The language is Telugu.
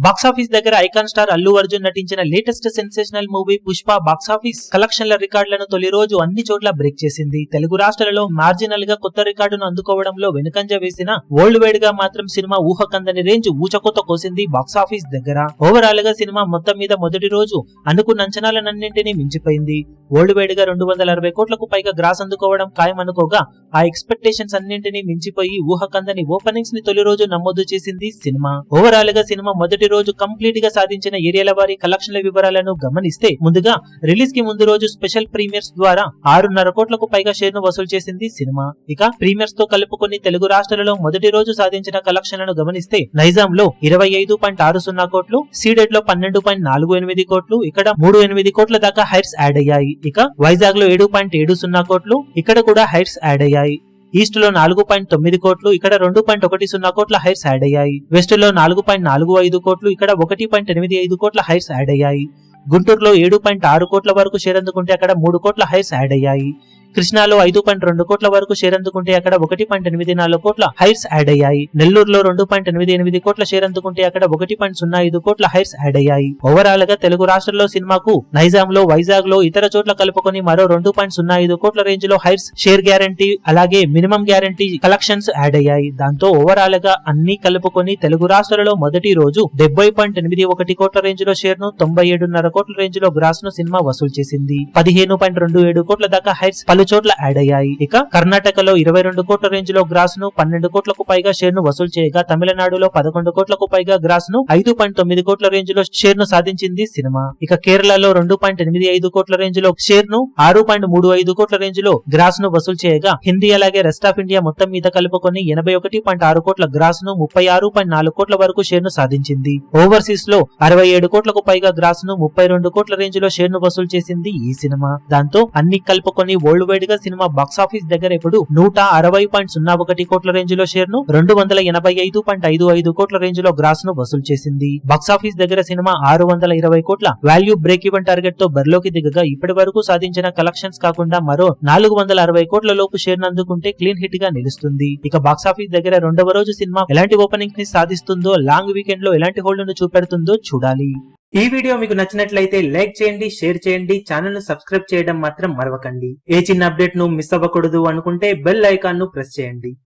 బాక్సాఫీస్ దగ్గర ఐకాన్ స్టార్ అల్లు అర్జున్ నటించిన latest sensational movie Pushpa box office కలెక్షన్ల రికార్డులను తొలి రోజు అన్ని చోట్ల బ్రేక్ చేసింది. తెలుగు రాష్ట్రాలలో మార్జినల్ గా కొత్త రికార్డును అందుకోవడంలో వెనుకంజ వేసిన వరల్డ్ వైడ్ గా మాత్రం సినిమా ఊహకందని రేంజ్ ఊచకొత్త కోసింది బాక్సాఫీస్ దగ్గర. ఓవరాల్ గా సినిమా మొత్తం మీద మొదటి రోజు అనుకున్న అంచనాలన్నింటినీ మించిపోయింది. వరల్డ్ వైడ్ గా 260 కోట్లకు పైగా గ్రాస్ అందుకోవడం ఖాయం అనుకోగా ఆ ఎక్స్పెక్టేషన్స్ అన్నింటినీ మించిపోయి ఊహకందని ఓపెనింగ్స్ ని తొలి రోజు నమోదు చేసింది సినిమా. ఓవరాల్ గా సినిమా మొదటి రోజు కంప్లీట్ గా సాధించిన ఏరియాల వారి కలెక్షన్ల వివరాలను గమనిస్తే ముందుగా రిలీజ్ కి ముందు రోజు స్పెషల్ ప్రీమియర్స్ ద్వారా 6.5 కోట్లకు పైగా షేర్ ను వసూలు చేసింది సినిమా. ఇక ప్రీమియర్స్ తో కలుపుకొని తెలుగు రాష్ట్రాలలో మొదటి రోజు సాధించిన కలెక్షన్లను గమనిస్తే నైజాం లో 25.60 కోట్లు, సీడెడ్ లో 12.48 కోట్లు, ఇక్కడ 3.8 కోట్ల దాకా హైర్స్ యాడ్ అయ్యాయి. ఇక వైజాగ్ లో 7.70 కోట్లు, ఇక్కడ కూడా హైర్స్ యాడ్ అయ్యాయి. ఈస్ట్ లో 4.9 కోట్లు, ఇక్కడ 2.10 కోట్ల హైర్స్ యాడ్ అయ్యాయి. వెస్ట్ లో 4.45 కోట్లు, ఇక్కడ 1.85 కోట్ల హైర్స్ యాడ్ అయ్యాయి. గుంటూరులో 7.6 కోట్ల వరకు షేర్ అందుకుంటే అక్కడ 3 కోట్ల హైర్స్ యాడ్ అయ్యాయి. కృష్ణాలో 5.2 కోట్ల వరకు షేర్ అందుకుంటే అక్కడ 1.84 కోట్ల హైర్స్ యాడ్ అయ్యాయి. నెల్లూరులో 2.88 కోట్ల షేర్ అందుకుంటే అక్కడ 1.05 కోట్ల హైర్స్ యాడ్ అయ్యాయి. ఓవరాల్ గా తెలుగు రాష్ట్రాల్లో సినిమాకు నైజాంలో, వైజాగ్ లో, ఇతర చోట్ల కలుపుకొని మరో 2.05 కోట్ల రేంజ్ లో హైర్స్ షేర్ గ్యారంటీ, అలాగే మినిమం గ్యారంటీ కలెక్షన్స్ యాడ్ అయ్యాయి. దాంతో ఓవరాల్ గా అన్ని కలుపుకొని తెలుగు రాష్ట్రాలలో మొదటి రోజు 70.81 కోట్ల రేంజ్ లో షేర్ ను, 97.5 కోట్ల రేంజ్ లో గ్రాస్ ను సినిమా వసూలు చేసింది. 15.27 కోట్ల దాకా హైర్స్ పలు చోట్ల యాడ్ అయ్యాయి. ఇక కర్ణాటకలో 22 కోట్ల రేంజ్ లో గ్రాస్ ను, 12 కోట్లకు పైగా షేర్ ను వసూలు చేయగా తమిళనాడులో 11 కోట్లకు పైగా గ్రాస్ ను, 5.9 కోట్ల రేంజ్ లో షేర్ ను సాధించింది సినిమా. ఇక కేరళలో 2.85 కోట్ల రేంజ్ లో షేర్ ను, 6.35 కోట్ల రేంజ్ లో గ్రాస్ ను వసూలు చేయగా హిందీ అలాగే రెస్ట్ ఆఫ్ ఇండియా మొత్తం మీద కలుపుకొని 81.6 కోట్ల గ్రాస్ ను, 36.4 కోట్ల వరకు షేర్ ను సాధించింది. ఓవర్సీస్ లో 67 కోట్లకు పైగా గ్రాస్ ను, 32 కోట్ల రేంజ్ లో షేర్ ను వసూలు చేసింది ఈ సినిమా. దాంతో అన్ని కలుపుకొని వరల్డ్ వైడ్ గా సినిమా బాక్సాఫీస్ దగ్గర ఇప్పుడు 160.01 కోట్ల రేంజ్ లో షేర్ ను, 285.55 కోట్ల రేంజ్ లో గ్రాస్ ను వసూలు చేసింది. బాక్సాఫీస్ దగ్గర సినిమా 620 కోట్ల వాల్యూ బ్రేక్ ఈవెన్ టార్గెట్ తో బరిలోకి దిగగా ఇప్పటి వరకు సాధించిన కలెక్షన్స్ కాకుండా మరో 460 కోట్ల లోపు షేర్ అందుకుంటే క్లీన్ హిట్ గా నిలుస్తుంది. ఇక బాక్సాఫీస్ దగ్గర రెండవ రోజు సినిమా ఎలాంటి ఓపెనింగ్ ని సాధిస్తుందో, లాంగ్ వీకెండ్ లో ఎలాంటి హోల్డ్ ను చూపెడుతుందో చూడాలి. ఈ వీడియో మీకు నచ్చినట్లయితే లైక్ చేయండి, షేర్ చేయండి, ఛానల్ ను సబ్స్క్రైబ్ చేయడం మాత్రం మరవకండి. ఏ చిన్న అప్డేట్ ను మిస్ అవ్వకూడదు అనుకుంటే బెల్ ఐకాన్ ను ప్రెస్ చేయండి.